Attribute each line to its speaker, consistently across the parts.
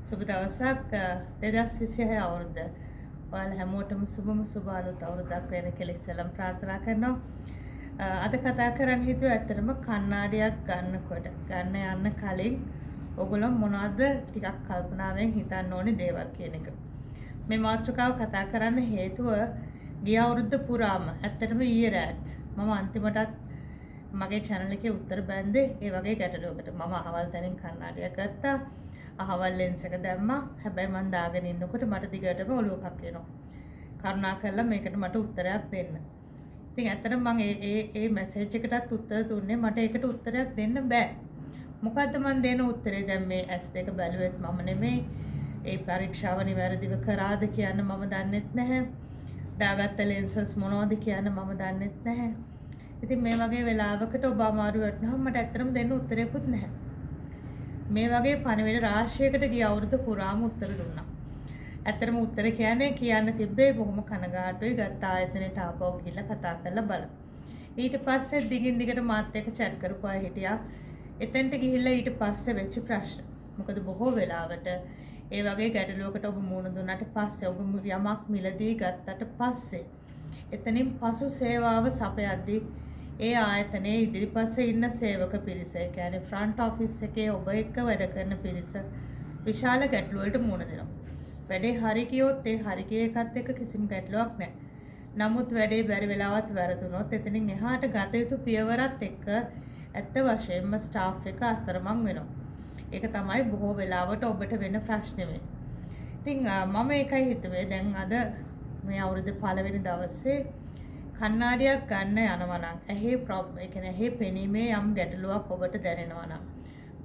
Speaker 1: සුබ දවසක් 2026 අවුරුද්ද. ඔයාලා හැමෝටම සුබම සුබ අලුත් අවුරුද්දක් වෙන කියලා ඉස්සෙල්ලාම ප්‍රාර්ථනා කරනවා. අද කතා කරන්න හිතුවේ ඇත්තටම කණ්ණාඩියක් ගන්න යන්න කලින් ඔයගොල්ලෝ මොනවද ටිකක් කල්පනාවෙන් හිතන්න ඕනේ දේවල් කියන එක. මේ මාතෘකාව කතා කරන්න හේතුව ගිය අවුරුද්ද පුරාම ඇත්තටම ඊයේ රාත් මම අන්තිමටත් මගේ channel එකේ උත්තර බැන්දේ ඒ වගේ ගැටලුවකට. මම අහවල් තැනින් කණ්ණාඩියක් ගත්තා. අහවල් lens එක දැම්මා. හැබැයි මම දාගෙන ඉන්නකොට මට දිගටම ඔලුවකක් එනවා. කරුණාකරලා මේකට මට උත්තරයක් දෙන්න. ඉතින් ඇත්තටම මම ඒ මැසේජ් එකටත් උත්තර දුන්නේ. මට ඒකට උත්තරයක් දෙන්න බෑ. මොකද්ද මම දෙන උත්තරේ? දැන් මේ S2 බැලුවෙත් මම නෙමෙයි. ඒ පරීක්ෂාව නිවැරදිව කරාද කියන්න මම දන්නෙත් නැහැ. දාගත්ත lenses මොනවද කියන්න මම දන්නෙත් නැහැ. ඉතින් මේ වගේ වෙලාවකට ඔබ අමාරු වටනහම මට ඇත්තටම දෙන්න උත්තරයක්වත් නැහැ. මේ වගේ පණිවිඩ රාශියකට ගිය අවුරුද්ද පුරාම උත්තර දුන්නා. ඇත්තටම උත්තර කියන්න තිබ්බේ බොහොම කනගාටුයි ගත්ත ආයතනයට ආපහු ගිහිල්ලා කතා කරලා බලන්න. ඊට පස්සේ දිගින් දිගට මාත් එක්ක chat කරපු අය හිටියා. එතෙන්ට ගිහිල්ලා ඊට පස්සේ වෙච්ච ප්‍රශ්න. මොකද බොහෝ වෙලාවට ඒ වගේ ගැටලුවකට ඔබ මුහුණ දුන්නාට පස්සේ ඔබ යමක් මිලදී ගත්තට පස්සේ එතනින් පසු සේවාව සපයද්දී ඒ ආයතනයේ ඉදිරිපස්සේ ඉන්න සේවක පිරිස, ඒ කියන්නේ ෆ්‍රන්ට් ඔෆිස් එකේ ඔබ එක්ක වැඩ කරන පිරිස විශාල ගැටලු වලට මුහුණ දෙනවා. වැඩේ හරි ගියොත් ඒ හරි ගිය එකත් එක්ක කිසිම ගැටලුවක් නැහැ. නමුත් වැඩේ බැරි වෙලාවත් වැරදුනොත් එතනින් එහාට ගත යුතු පියවරත් එක්ක ඇත්ත වශයෙන්ම ස්ටාෆ් එක අස්තරමං වෙනවා. ඒක තමයි බොහෝ වෙලාවට ඔබට වෙන ප්‍රශ්නේ. ඉතින් මම ඒකයි හිතුවේ දැන් අද මේ අවුරුද්දේ පළවෙනි දවසේ කණ්ණාඩියක් ගන්න යනවා නම් ඇහි ප්‍රොබ්ලම්, ඒ කියන්නේ ඇහි පෙනීමේ යම් ගැටලුවක් ඔබට දැනෙනවා නම්,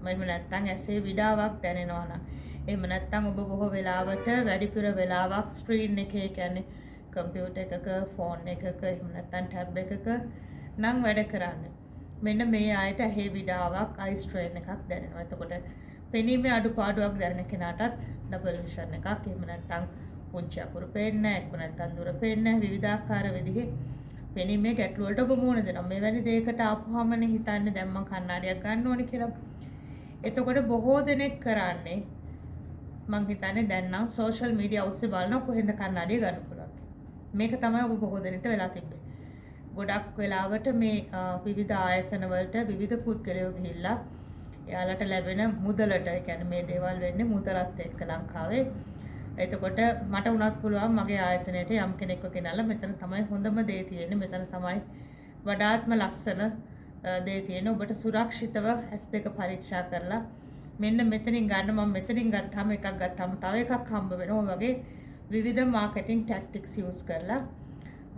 Speaker 1: එහෙම නැත්නම් ඇසේ විඩාවක් දැනෙනවා නම්, එහෙම නැත්නම් ඔබ බොහෝ වෙලාවට වැඩිපුර වෙලාවක් ස්ක්‍රීන් එකේ, කියන්නේ කම්පියුටර් එකක, ෆෝන් එකක, එහෙම නැත්නම් ටැබ් එකක නම් වැඩ කරන්නේ. මෙන්න මේ ආයත ඇහි විඩාවක්, අයි ස්ට්‍රේන් එකක් දැනෙනවා. එතකොට පෙනීමේ අඩුපාඩුවක් දැනෙන කෙනාටත් ඩබල් විෂන් එකක්, එහෙම නැත්නම් පුංචි අකුරු පේන්නේ නැහැ, එක්ක නැත්නම් දුර පේන්නේ නැහැ, විවිධාකාර විදිහේ පෙනීමේ ගැටලු වලට ඔබ මුහුණ දෙනවා. මේ වැනි දෙයකට ආපුවාමනේ හිතන්නේ දැන් මම කණ්ණාඩියක් ගන්න ඕනේ කියලා. එතකොට බොහෝ දෙනෙක් කරන්නේ මං හිතන්නේ දැන් නම් සෝෂල් මීඩියා ඔස්සේ බලන කොහෙන්ද කණ්ණාඩිය ගන්න පුළුවන්. මේක තමයි ඔබ බොහෝ දෙනෙක්ට වෙලා තිබ්බේ. ගොඩක් වෙලාවට මේ විවිධ ආයතන වලට විවිධ පුද්ගලයෝ ගිහිල්ලා එයාලට ලැබෙන මුදලට, ඒ කියන්නේ මේ දේවල් වෙන්නේ මුදලත් එක්ක ලංකාවේ. එතකොට මට උනත් පුළුවන් මගේ ආයතනයට යම් කෙනෙක්ව ගෙනල්ලා මෙතන තමයි හොඳම දේ තියෙන්නේ, මෙතන තමයි වඩාත්ම ලස්සන දේ තියෙන්නේ, ඔබට සුරක්ෂිතව S2 පරීක්ෂා කරලා මෙන්න මෙතනින් ගන්න, මම මෙතනින් ගත්තාම එකක් ගත්තාම තව එකක් හම්බ වෙනවා වගේ විවිධ මාකටිං ටැක්ටික්ස් යූස් කරලා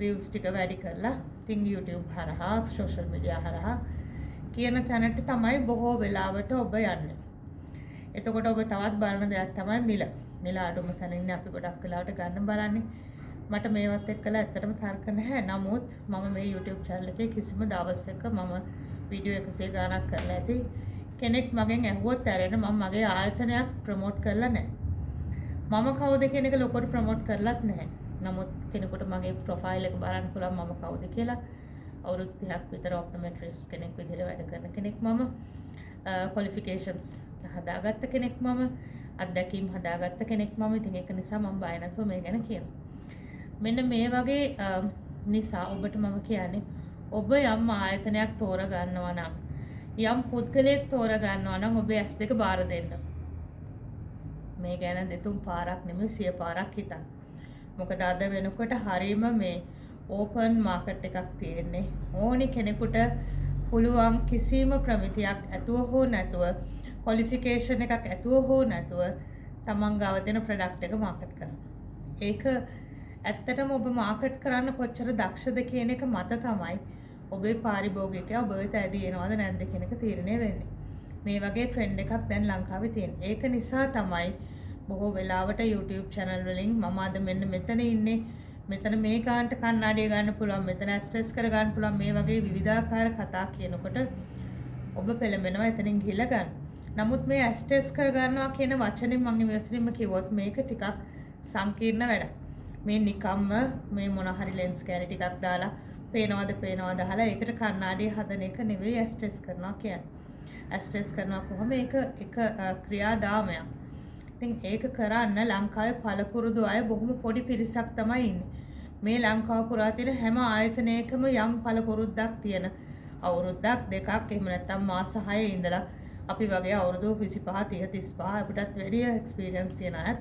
Speaker 1: views ටික වැඩි කරලා ඉතින් YouTube හරහා, social media හරහා කියන තැනට තමයි බොහෝ වෙලාවට ඔබ යන්නේ. එතකොට ඔබ තවත් බලන දෙයක් තමයි මිල අඩුම තැනින් අපි ගොඩක් වෙලාවට ගන්න බලන්නේ. මට මේවත් එක්කලා ඇත්තටම තර්ක නැහැ. නමුත් මම මේ YouTube channel එකේ කිසිම දවසක මම වීඩියෝ 100 ගණක් කරලා ඇති කෙනෙක් මගෙන් ඇහුවොත් ඇරෙන්න මම මගේ ආයතනයක් ප්‍රොමෝට් කරලා නැහැ. මම කවුද කියන එක ලොකෝට ප්‍රොමෝට් කරලත් නැහැ. නමුත් කෙනෙකුට මගේ ප්‍රොෆයිල් එක බලන්න පුළුවන් මම කවුද කියලා. අවුරුදු 30ක් විතර ඔප්ටෝමෙට්‍රිස්ට් කෙනෙක් විදිහට වැඩ කරන කෙනෙක් මම. ක්වොලිෆිකේෂන්ස් හදාගත්ත කෙනෙක් මම. අත්දැකීම් හදාගත්ත කෙනෙක් මම. ඉතින් ඒක නිසා මම බය නැතුව මේ ගැන කියනවා. මෙන්න මේ වගේ නිසා ඔබට මම කියන්නේ ඔබ යම් ආයතනයක් තෝරගන්නවා නම්, යම් පුද්ගලයෙක් තෝරගන්නවා නම් ඔබ S2 බාර දෙන්න. මේ ගැන දෙතුන් පාරක් නෙමෙයි 100 පාරක් හිතන්න. මොකද අද වෙනකොට හරීම මේ ඕපන් මාකට් එකක් තියෙන්නේ. ඕනි කෙනෙකුට පුළුවන් කිසිම ප්‍රමිතියක් ඇතුව හෝ නැතුව, ක්වොලිෆිකේෂන් එකක් ඇතුව හෝ නැතුව තමන් ගාව දෙන ප්‍රොඩක්ට් එක මාකට් කරන්න. ඒක ඇත්තටම ඔබ මාකට් කරන්න කොච්චර දක්ෂද කියන එක මත තමයි ඔබේ පාරිභෝගිකයා ඔබ වෙත ඇදී එනවද නැද්ද කියන එක තීරණය වෙන්නේ. මේ වගේ ට්‍රෙන්ඩ් එකක් දැන් ලංකාවේ තියෙනවා. ඒක නිසා තමයි බොහෝ වෙලාවට YouTube channel වලින් මම අද මෙන්න මෙතන ඉන්නේ, මෙතන මේ කාන්ට කණ්ණාඩිය ගන්න පුළුවන්, මෙතන ඇස්ට්‍රෙස් කර ගන්න පුළුවන්, මේ වගේ විවිධාකාර කතා කියනකොට ඔබ පෙළඹෙනවා එතනින් ගිහලා ගන්න. නමුත් මේ ඇස්ට්‍රෙස් කර ගන්නවා කියන වචනේ මම ඉවසීම කිව්වොත් මේක ටිකක් සංකීර්ණ වැඩක්. මේ නිකම්ම මේ මොන හරි ලෙන්ස් කැරි ටිකක් දාලා පේනවද අහලා ඒකට කණ්ණාඩිය හදන එක නෙවෙයි ඇස්ට්‍රෙස් කරනවා කියන්නේ. ඇස්ට්‍රෙස් කරනවා කොහොම ඒක එක ක්‍රියාදාමයක්. ඉතින් ඒක කරන්න ලංකාවේ පළපුරුදු අය බොහොම පොඩි පිරිසක් තමයි ඉන්නේ. මේ ලංකාව පුරා තියෙන හැම ආයතනයකම යම් පළපුරුද්දක් තියෙන අවුරුද්දක් දෙකක් එහෙම නැත්නම් මාස 6 ඉඳලා අපි වගේ අවුරුදු 25 30 35 අපිටත් වැඩි එක්ස්පීරියන්ස් තියෙන අයත්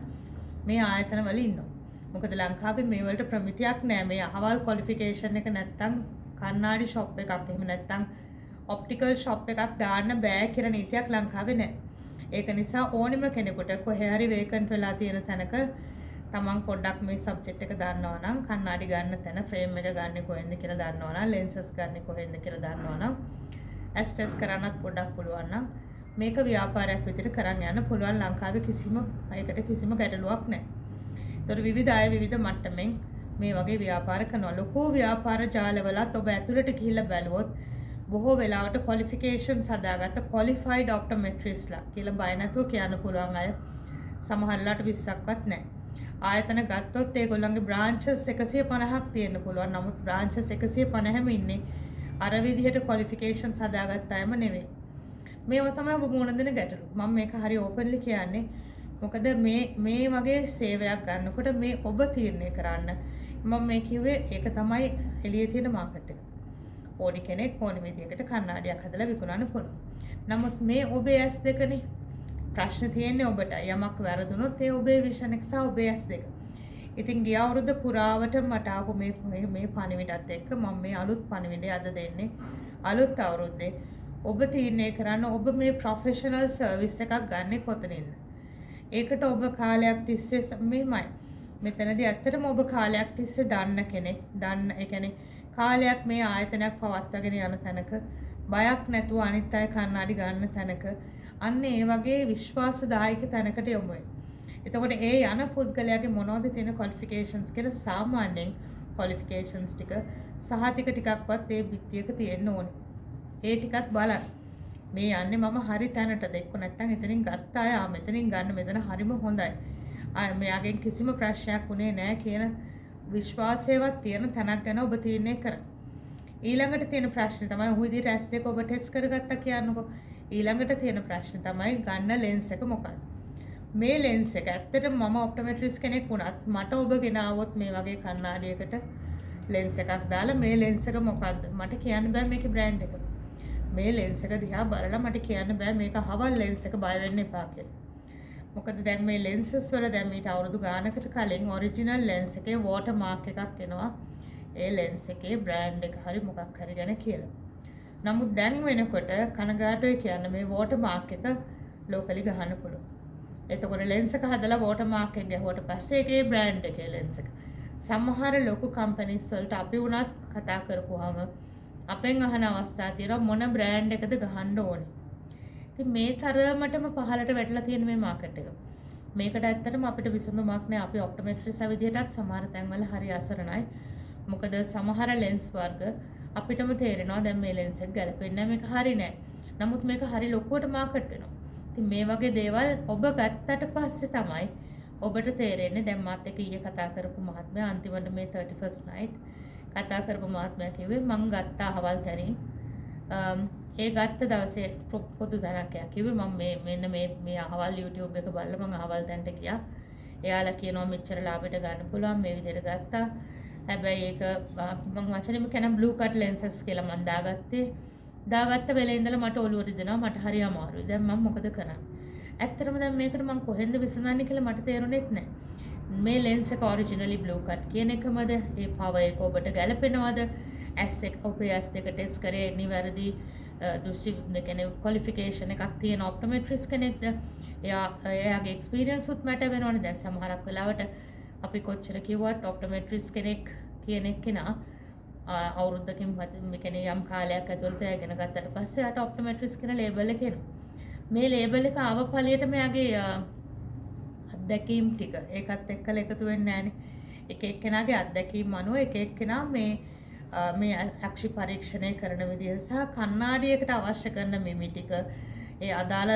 Speaker 1: මේ ආයතන වල ඉන්නවා. මොකද ලංකාවේ මේ වලට ප්‍රමිතියක් නැහැ. මේ අහවල් ක්වොලිෆිකේෂන් එක නැත්නම් කන්නාඩි ෂොප් එකක් එහෙම නැත්නම් ඔප්ටිකල් ෂොප් එකක් දාන්න බෑ කියලා නීතියක් ලංකාවේ නැහැ. ඒක නිසා ඕනෙම කෙනෙකුට කොහේ හරි වේකන්ට් වෙලා තියෙන තැනක තමන් පොඩ්ඩක් මේ සබ්ජෙක්ට් එක දන්නවා නම් කන්නාඩි ගන්න තැන ෆ්‍රේම් එක ගන්න කොහෙන්ද කියලා දන්නවා නම් ලෙන්සස් ගන්න කොහෙන්ද කියලා දන්නවා නම් ඇස් ටෙස්ට් කරන්නත් පොඩ්ඩක් පුළුවන් නම් මේක ව්‍යාපාරයක් විදිහට කරන් යන්න පුළුවන්. ලංකාවේ කිසිම ගැටලුවක් නැහැ. ඒතර විවිධ අය විවිධ මට්ටමින් මේ වගේ ව්‍යාපාර කරනවා. ලොකු ව්‍යාපාර ජාලවලත් ඔබ ඇතුළට ගිහිල්ලා බැලුවොත් බොහෝ වෙලාවට ක්වොලිෆිකේෂන්ස් හදාගත්ත ක්වොලිෆයිඩ් ඔප්ටොමෙට්‍රිස්ලා කියලා බය නැතුව කියන්න පුළුවන් අය සමහරලාට 20ක්වත් නැහැ. ආයතන ගත්තොත් ඒගොල්ලන්ගේ බ්‍රාන්චස් 150ක් තියෙන්න පුළුවන්. නමුත් බ්‍රාන්චස් 150ම ඉන්නේ අර විදිහට ක්වොලිෆිකේෂන්ස් හදාගත්ත අයම නෙවෙයි. මේව තමයි ඔබ මුණ දෙන ගැටලු. මම මේක හරි ඕපන්ලි කියන්නේ. මොකද මේ වගේ සේවයක් ගන්නකොට මේ ඔබ තීරණය කරන්න. මම මේ කිව්වේ ඒක තමයි එළියේ තියෙන මාකට් එක. ඕනි කෙනෙක් ඕනි විදිහකට කණ්ණාඩියක් හදලා විකුණන්න පුළුවන්. නමුත් මේ ඔබේ ඇස් දෙකනේ. ප්‍රශ්න තියෙන්නේ ඔබට. යමක් වැරදුනොත් ඒ ඔබේ විෂන් එක සහ ඔබේ ඇස් දෙක. ඉතින් ගිය අවුරුද්ද පුරාවට මට ආපු මේ පණිවිඩත් එක්ක මම මේ අලුත් පණිවිඩය අද දෙන්නේ. අලුත් අවුරුද්දේ ඔබ තීරණය කරන්න ඔබ මේ ප්‍රොෆෙෂනල් සර්විස් එකක් ගන්නෙ කොතනින්ද? ඒකට ඔබ කාලයක් තිස්සේ මෙහෙමයි. මෙතනදී ඇත්තටම ඔබ කාලයක් තිස්සේ දන්න කෙනෙක්, ඒ කියන්නේ කාලයක් මේ ආයතනයක් පවත්වාගෙන යන තැනක බයක් නැතුව අනිත් අය කන්නාඩි ගන්න තැනක අන්න ඒ වගේ විශ්වාසදායක තැනකට යොමු වෙයි. එතකොට ඒ යන පුද්ගලයාගේ මොනවද තියෙන ක්වොලිෆිකේෂන්ස් කියලා සාමාන්‍යයෙන් ක්වොලිෆිකේෂන්ස් ටික සහතික ටිකක්වත් ඒ බිත්තියක තියෙන්න ඕනේ. ඒ ටිකත් බලන්න. මේ යන්නේ මම හරි තැනටද එක්ක නැත්නම් එතනින් ගත්ත අය මෙතනින් ගන්න මෙතන හරිම හොඳයි. මෙයාගෙන් කිසිම ප්‍රශ්නයක් උනේ නැහැ කියන විශ්වාසයවත් තියෙන තැනක් ගැන ඔබ තීරණය කරන්න. ඊළඟට තියෙන ප්‍රශ්නේ තමයි ඔහු විදිහට ඇස් දෙක ඔබ ටෙස්ට් කරගත්තා කියන්නකෝ. ඊළඟට තියෙන ප්‍රශ්නේ තමයි ගන්න ලෙන්ස් එක මොකක්ද? මේ ලෙන්ස් එක ඇත්තටම මම ඔප්ටොමෙට්‍රිස් කෙනෙක් වුණත් මට ඔබ ගෙනාවොත් මේ වගේ කණ්ණාඩියකට ලෙන්ස් එකක් දාලා මේ ලෙන්ස් එක මොකක්ද? මට කියන්න බෑ මේකේ බ්‍රෑන්ඩ් එක. මේ ලෙන්ස් එක දිහා බලලා මට කියන්න බෑ මේක හවල් ලෙන්ස් එක බය වෙන්න එපා කියලා. මොකද දැන් මේ ලෙන්සස් වල දැන් මීට අවුරුදු ගානකට කලින් ඔරිජිනල් ලෙන්ස් එකේ වෝටර් මාක් එකක් එනවා. ඒ ලෙන්ස් එකේ බ්‍රෑන්ඩ් එක හරි මොකක් හරි ගැන කියලා. නමුත් දැන් වෙනකොට කනගාටුයි කියන්නේ මේ වෝටර් මාක් එක ලෝකලි ගහන්න පුළුවන්. එතකොට ලෙන්ස් එක හදලා වෝටර් මාක් එක ගැහුවට පස්සේ ඒකේ බ්‍රෑන්ඩ් එකේ ලෙන්ස් එක. සමහර ලොකු කම්පැනිස් වලට අපි වුණත් කතා කරපුවාම අපෙන් අහන අවස්ථා තියෙනවා මොන බ්‍රෑන්ඩ් එකද ගහන්න ඕනේ. ඉතින් මේ තරමටම පහළට වැටලා තියෙන මේ මාකට් එක. මේකට ඇත්තටම අපිට විසඳුමක් නෑ. අපි ඔප්ටොමෙට්‍රිස් විදිහටත් සමහර තැන්වල හරි අසරණයි. මොකද සමහර ලෙන්ස් වර්ග අපිටම තේරෙනවා දැන් මේ ලෙන්ස් එක ගැලපෙන්නේ මේක හරි නෑ. නමුත් මේක හරි ලොකුවට මාකට් වෙනවා. ඉතින් මේ වගේ දේවල් ඔබ ගත්තට පස්සේ තමයි ඔබට තේරෙන්නේ. දැන් මාත් එක්ක ඊයේ කතා කරපු මහත්මයා අන්තිමට මේ 31st night කතා කරපු මහත්මයා කිව්වේ මං ගත්ත අහවල් තැනින් ඒ ගත්ත දවසේ පොදු තරකයක් කිව්වේ මම මෙන්න මේ අහවල් YouTube එක බලලා මං අහවල් තැනට ගියා. එයාලා කියනවා මෙච්චර ලාභයට ගන්න පුළුවන් මේ විදිහට ගත්තා. හැබැයි ඒක මං වචනෙම කියන බ්ලූ කට් ලෙන්සස් කියලා මං දාගත්ත වෙලේ ඉඳලා මට ඔළුව රිදෙනවා. මට හරි අමාරුයි. දැන් මම මොකද කරන්නේ? ඇත්තටම දැන් මේකට මං කොහෙන්ද විසඳන්නේ කියලා මට තේරුණෙත් නැහැ. මේ ලෙන්ස් එක ඔරිජිනලි බ්ලූ කට් කියන එකමද? ඒ පවර් එක ඔබට ගැලපෙනවද? ඇස් එක ඔබේ ඇස් දෙක ටෙස්ට් කරේ නිවැරදි දෘෂ්ටි කියන්නේ ක්වොලිෆිකේෂන් එකක් තියෙන ඔප්ටොමෙට්‍රිස් කෙනෙක්ද? එයාගේ එක්ස්පීරියන්ස් උත් මට වෙනවනේ. දැන් සමහරක් වෙලාවට අපි කොච්චර කිව්වත් ඔප්ටොමෙට්‍රිස් කෙනෙක් කියන කෙනා අවුරුද්දකින් මේ කියන්නේ යම් කාලයක් ඇතුළත ඉගෙන ගත්තට පස්සේ යාට ඔප්ටොමෙට්‍රිස් කියන ලේබල් එක එනවා. මේ ලේබල් එක ආව පළියට මෙයාගේ අත්දැකීම් ටික ඒකත් එක්කලා එකතු වෙන්නේ නැහනේ. එක එක්කෙනාගේ අත්දැකීම් අනුව එක එක්කෙනා මේ අක්ෂි පරීක්ෂණය කරන විදිහ සහ කණ්ණාඩියකට අවශ්‍ය කරන මිමි ටික ඒ අදාළ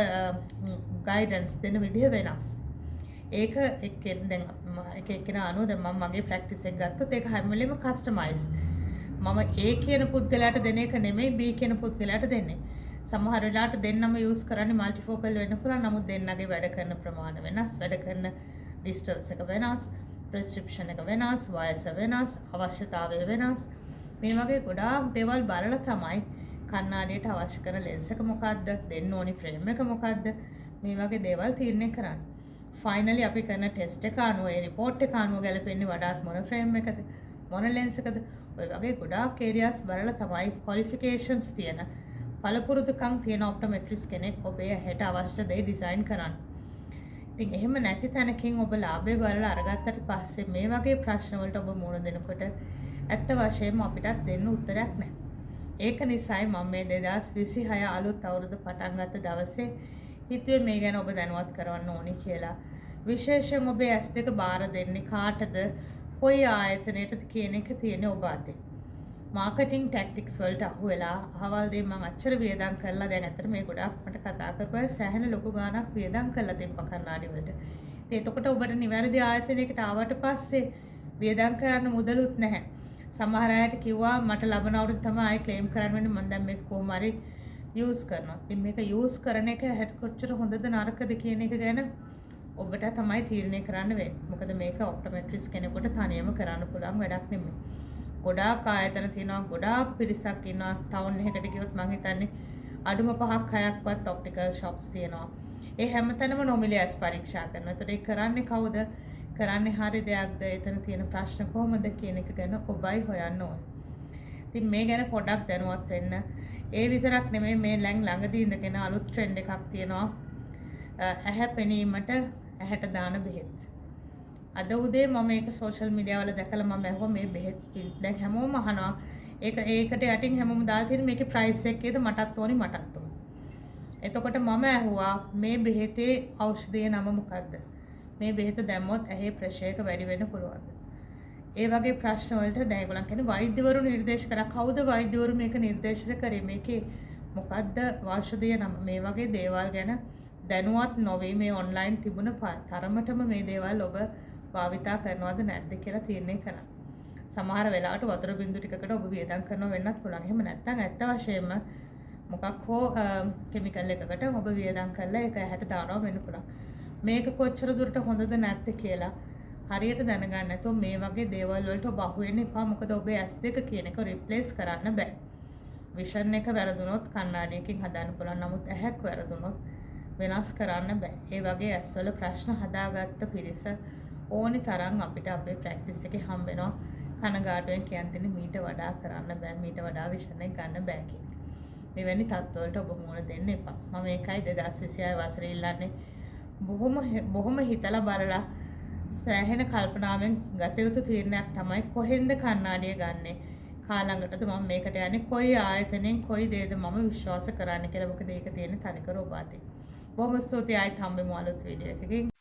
Speaker 1: ගයිඩන්ස් දෙන විදිහ වෙනස්. ඒක දැන් එක එක්කෙනා අනුව දැන් මම මගේ ප්‍රැක්ටිස් එක ගත්තොත් ඒක හැම වෙලෙම කස්ටමයිස්. මම A කියන පුද්ගලයාට දෙන එක නෙමෙයි B කියන පුද්ගලයාට දෙන්නේ. සමහර වෙලාවට දෙන්නම යූස් කරන්නේ මල්ටිෆෝකල් වෙන්න පුළුවන්. නමුත් දෙන්නගේ වැඩ කරන ප්‍රමාණය වෙනස්, වැඩ කරන ඩිස්ටන්ස් එක වෙනස්, ප්‍රෙස්ක්‍රිප්ෂන් එක වෙනස්, වයස වෙනස්, අවශ්‍යතාවය වෙනස්. මේ වගේ ගොඩාක් දේවල් බලලා තමයි කණ්ණාඩියට අවශ්‍ය කරන ලෙන්ස් එක මොකක්ද, දෙන්න ඕනි ෆ්‍රේම් එක මොකක්ද, මේ වගේ දේවල් තීරණය කරන්න. ෆයිනලි අපි කරන ටෙස්ට් එක අනුව ඒ රිපෝට් එක අනුව ගැලපෙන්නේ වඩාත් මොන ෆ්‍රේම් එකද, මොන ලෙන්ස් එකද, ඔය වගේ ගොඩාක් ඒරියාස් බලලා තමයි ක්වොලිෆිකේෂන්ස් තියෙන පළපුරුදුකම් තියෙන ඔප්ටෝමෙට්‍රිස් කෙනෙක් ඔබේ ඇහැට අවශ්‍ය දේ ඩිසයින් කරන්න. ඉතින් එහෙම නැති තැනකින් ඔබ ලාභය බලලා අරගත්තට පස්සේ මේ වගේ ප්‍රශ්න වලට ඔබ මුහුණ දෙනකොට ඇත්ත වශයෙන්ම අපිටත් දෙන්න උත්තරයක් නැහැ. ඒක නිසායි මම මේ 2026 අලුත් අවුරුදු පටන් ගත්ත දවසේ හිතුවේ මේ ගැන ඔබ දැනුවත් කරවන්න ඕනි කියලා. විශේෂයෙන් ඔබේ S2 බාර දෙන්නේ කාටද, කොයි ආයතනයටද කියන එක තියෙන ඔබ අතේ. මාකටිං ටැක්ටික්ස් වලට අහු වෙලා අහවල් දේ මම අච්චර වියදම් කරලා දැන් අතට මේ ගොඩාක් මට කතා කරපුවා සෑහෙන ලොකු ගාණක් වියදම් කරලා තිබ්බ කන්නාඩි වලට. ඉතින් එතකොට ඔබට නිවැරදි ආයතනයකට ආවට පස්සේ වියදම් කරන්න මුදලුත් නැහැ. සමහර අයට කිව්වා මට ලබන අවුරුද්ද තමයි ආයෙ ක්ලේම් කරන්න වෙන්නේ, මම දැන් මේක කොහොම හරි යූස් කරනවා. ඉතින් මේක යූස් කරන එක හැට කොච්චර හොඳද නරකද කියන එක ගැන ඔබට තමයි තීරණය කරන්න වෙන්නේ. මොකද මේක ඔප්ටෝමෙට්‍රිස් කෙනෙකුට තනියම කරන්න පුළුවන් වැඩක් නෙමෙයි. ගොඩාක් ආයතන තියෙනවා, ගොඩාක් පිරිසක් ඉන්නවා. ටවුන් එකකට ගියොත් මම හිතන්නේ අඩුම 5ක් 6ක්වත් ඔප්ටිකල් ෂොප්ස් තියෙනවා. ඒ හැමතැනම නොමිලේ ඇස් පරීක්ෂා කරනවා. ඒතර ඒ කරන්නේ කවුද? කරන්නේ හරි දෙයක්ද? එතන තියෙන ප්‍රශ්න කොහොමද කියන එක ගැන ඔබයි හොයන්න ඕනේ. ඉතින් මේ ගැන පොඩ්ඩක් දැනුවත් වෙන්න. ඒ විතරක් නෙමෙයි, මේ ළඟදී ඉඳගෙන අලුත් ට්‍රෙන්ඩ් එකක් තියෙනවා. ඇහැ පෙනීමට ඇහැට දාන බෙහෙත්. අද උදේ මම මේක සෝෂල් මීඩියා වල දැකලා මම ඇහුවා මේ බෙහෙත් දැන් හැමෝම අහනවා. ඒකට යටින් හැමෝම දාලා තියෙන මේකේ ප්‍රයිස් එකේද මටත් ඕනි මටත් ඕනි. එතකොට මම ඇහුවා මේ බෙහෙතේ ඖෂධයේ නම මොකද්ද? මේ බෙහෙත දැම්මොත් ඇහි ප්‍රෙෂර් එක වැඩි වෙන්න පුළුවන්ද? ඒ වගේ ප්‍රශ්න වලට දැන් ඒගොල්ලන් කියන්නේ වෛද්‍යවරු නිර්දේශ කරා. කවුද වෛද්‍යවරු මේක නිර්දේශ කරේ? මේකේ මොකද්ද ඖෂධයේ නම? මේ වගේ දේවල් ගැන දැනුවත් නොවේ. මේ ඔන්ලයින් තිබුණ තරමටම මේ දේවල් ඔබ භාවිතා කරනවද නැද්ද කියලා තීරණය කරන්න. සමහර වෙලාවට වතුර බින්දු ටිකකට ඔබ වියදම් කරනව වෙන්නත් පුළුවන්. එහෙම නැත්නම් ඇත්ත වශයෙන්ම මොකක් හෝ කිමිකල් එකකට ඔබ වියදම් කරලා ඒක ඇහැට දානවා වෙන්න පුළුවන්. මේක කොච්චර දුරට හොඳද නැද්ද කියලා හරියට දැනගන්න නැතුව මේ වගේ දේවල් වලට ඔබ අහු වෙන්න එපා. මොකද ඔබේ S2 කියන එක රිප්ලේස් කරන්න බෑ. විෂන් එක වැරදුනොත් කණ්ණාඩියකින් හදන්න පුළුවන්. නමුත් ඇහැක් වැරදුනොත් වෙනස් කරන්න බෑ. ඒ වගේ ඇස්වල ප්‍රශ්න හදාගත්ත පිරිස ඕනි තරම් අපිට අපේ ප්‍රැක්ටිස් එකේ හම්බ වෙනවා. කනගාටුවෙන් කියන්නේ මීට වඩා කරන්න බෑ, මීට වඩා විෂන් එක ගන්න බෑ කියන එක. මෙවැනි තත්ත්වවලට ඔබ මුහුණ දෙන්න එපා. මම ඒකයි 2026 වසරේ ඉල්ලන්නේ. බොහොම හිතලා බලලා සෑහෙන කල්පනාවෙන් ගත යුතු තීරණයක් තමයි කොහෙන්ද කණ්ණාඩිය ගන්නෙ, කාලඟටද මම මේකට යන්නේ, කොයි ආයතනෙන් කොයි දේද මම විශ්වාස කරන්න කියලා. මොකද ඒක තියෙන තනිකර ඔබ අතේ. බොහොම ස්තුතියි. ආයෙත් හම්බෙමු අලුත් වීඩියෝ එකකින්.